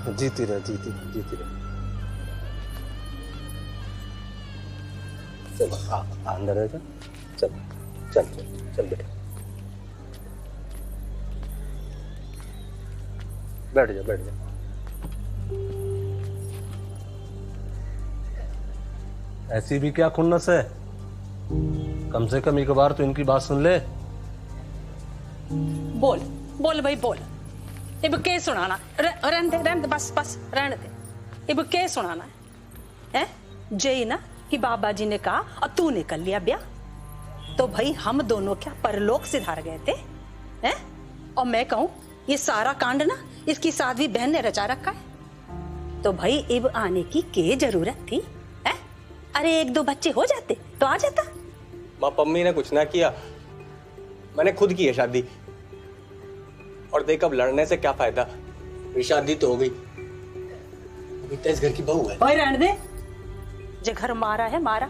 जीती रहे, जीती रहे, जीती रहे। चल अंदर आ जा। चल चल चल चल बेटा, बैठ जा बैठ जा। ऐसी भी क्या खुन्नस है, कम से कम एक बार तो इनकी बात सुन ले। बोल बोल भाई बोल, इब के सुनाना? रहने दे बस बस रहने दे। इब के सुनाना है जय ना कि बाबा जी ने कहा और तूने कर लिया ब्याह, तो भाई हम दोनों क्या परलोक सिधार गए थे हैं? और मैं कहूं ये सारा कांड ना इसकी साध्वी बहन ने रचा रखा है, तो भाई इब आने की क्या जरूरत थी है? अरे एक दो बच्चे हो जाते तो आ जाता। माँ पम्मी ने कुछ ना किया, मैंने खुद की है शादी। और देख अब लड़ने से क्या फायदा, मेरी शादी तो हो गई, अभी तो इस घर की बहू है। भाई रहने दे, जो घर मारा है मारा,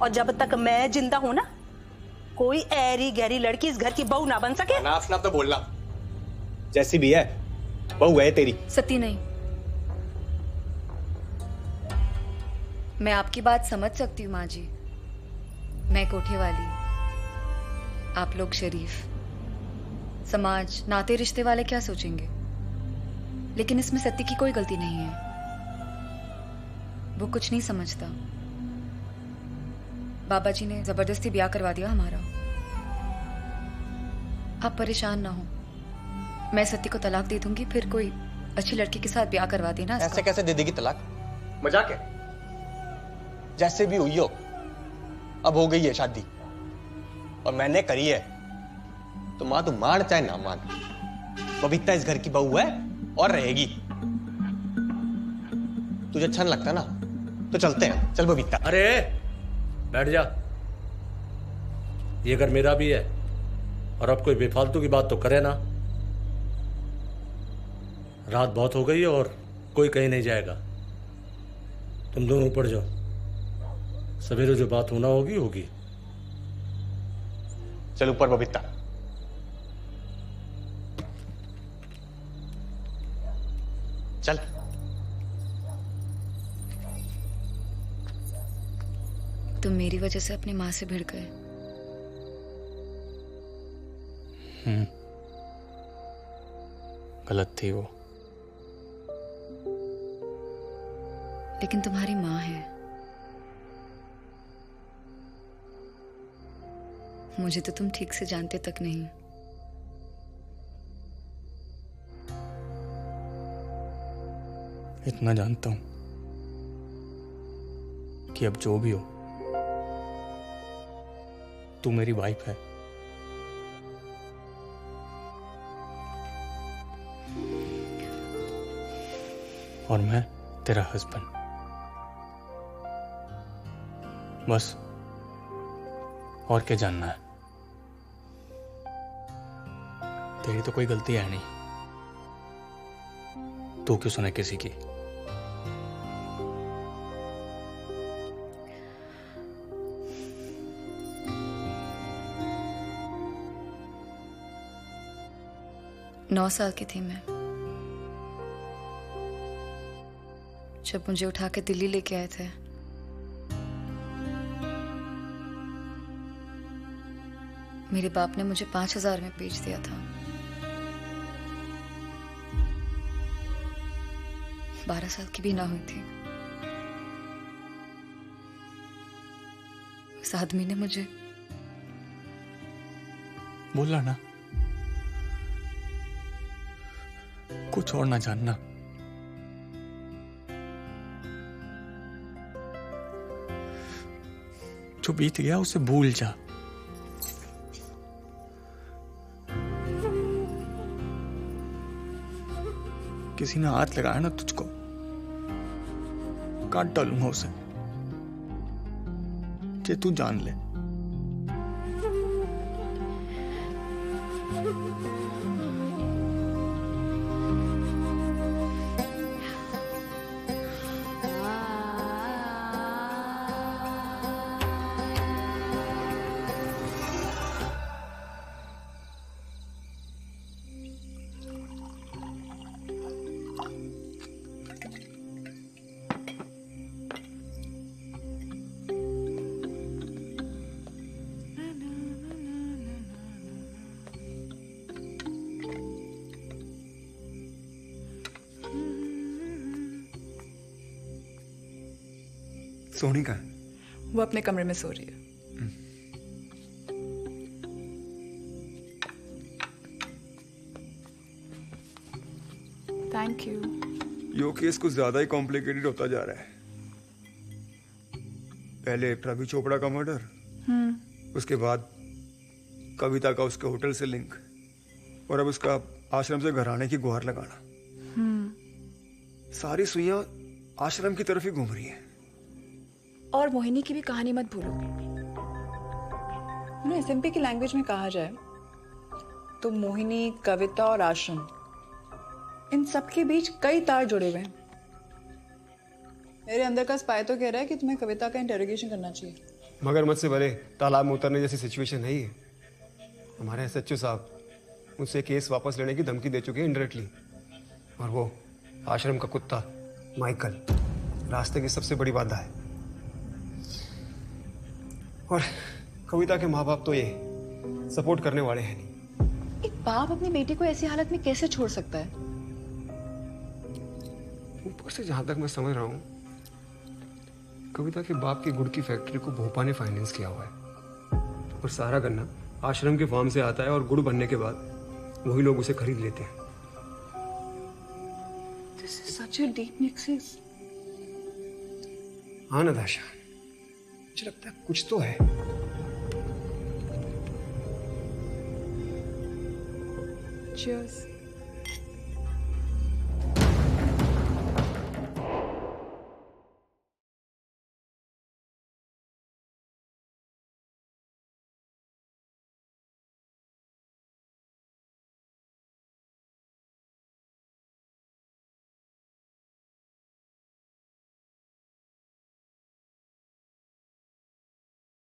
और जब तक मैं जिंदा हूं ना कोई ऐरी गहरी लड़की इस घर की बहू ना बन सके। नाफ नाफ तो बोलना, जैसी भी है बहू है तेरी। सती नहीं, मैं आपकी बात समझ सकती हूँ माँ जी। मैं कोठे वाली, आप लोग शरीफ, समाज नाते रिश्ते वाले क्या सोचेंगे, लेकिन इसमें सती की कोई गलती नहीं है। वो कुछ नहीं समझता। बाबा जी ने जबरदस्ती ब्याह करवा दिया हमारा। आप परेशान ना हो, मैं सती को तलाक दे दूंगी, फिर कोई अच्छी लड़की के साथ ब्याह करवा देना। ऐसे कैसे दे देगी तलाक, मजाक है? जैसे भी हुई हो, अब हो गई है शादी और मैंने करी है, तो माँ तू मान चाहे ना मान, बबीता इस घर की बहू है और रहेगी। तुझे अच्छा नहीं लगता ना तो चलते हैं, चल बबीता। अरे बैठ जा, ये घर मेरा भी है, और अब कोई बेफालतू की बात तो करे ना। रात बहुत हो गई है और कोई कहीं नहीं जाएगा, तुम दोनों ऊपर जाओ, सवेरे जो बात होना होगी होगी। चल ऊपर बबीता। चल। तुम मेरी वजह से अपनी माँ से भिड़ गए। गलत थी वो, लेकिन तुम्हारी माँ है। मुझे तो तुम ठीक से जानते तक नहीं। इतना जानता हूं कि अब जो भी हो तू मेरी वाइफ है। और मैं तेरा हस्बैंड। बस और क्या जानना है? तेरी तो कोई गलती है नहीं, तू क्यों सुने किसी की? नौ साल की थी मैं जब मुझे उठा के दिल्ली लेके आए थे। मेरे बाप ने मुझे 5,000 में बेच दिया था। 12 साल की भी ना हुई थी। उस आदमी ने मुझे बोला ना कुछ और ना जानना। जो बीत गया उसे भूल जा। किसी ने हाथ लगाया ना तुझको, काट डालूंगा उसे, ये तू जान ले। सोनी का है? वो अपने कमरे में सो रही है। Thank you. यो केस कुछ ज्यादा ही कॉम्प्लिकेटेड होता जा रहा है। पहले रवि चोपड़ा का मर्डर, उसके बाद कविता का उसके होटल से लिंक, और अब उसका आश्रम से घर आने की गुहार लगाना। सारी सुइयां आश्रम की तरफ ही घूम रही हैं। और मोहिनी की भी कहानी मत भूलो। एसएमपी की लैंग्वेज में कहा जाए तो मोहिनी, कविता और आश्रम, इन सब के बीच कई तार जुड़े हुए हैं। मेरे अंदर का स्पाई तो कह रहा है कि तुम्हें कविता का इंटेरोगेशन करना चाहिए। मगर मुझसे भले तालाब में उतरने जैसी सिचुएशन नहीं है। हमारे एसएचओ साहब मुझसे केस वापस लेने की धमकी दे चुके हैं इनडायरेक्टली, और वो आश्रम का कुत्ता माइकल रास्ते की सबसे बड़ी बाधा है। और कविता के माँ बाप तो ये सपोर्ट करने वाले हैं नहीं। एक बाप अपनी बेटी को ऐसी हालत में कैसे छोड़ सकता है? ऊपर से जहां तक मैं समझ रहा हूँ, कविता के बाप की गुड़ की फैक्ट्री को भोपा ने फाइनेंस किया हुआ है, और सारा गन्ना आश्रम के फार्म से आता है, और गुड़ बनने के बाद वही लोग उसे खरीद लेते हैं। This is such a deep nexus. हाँ नताशा, मुझे लगता है कुछ तो है। Cheers.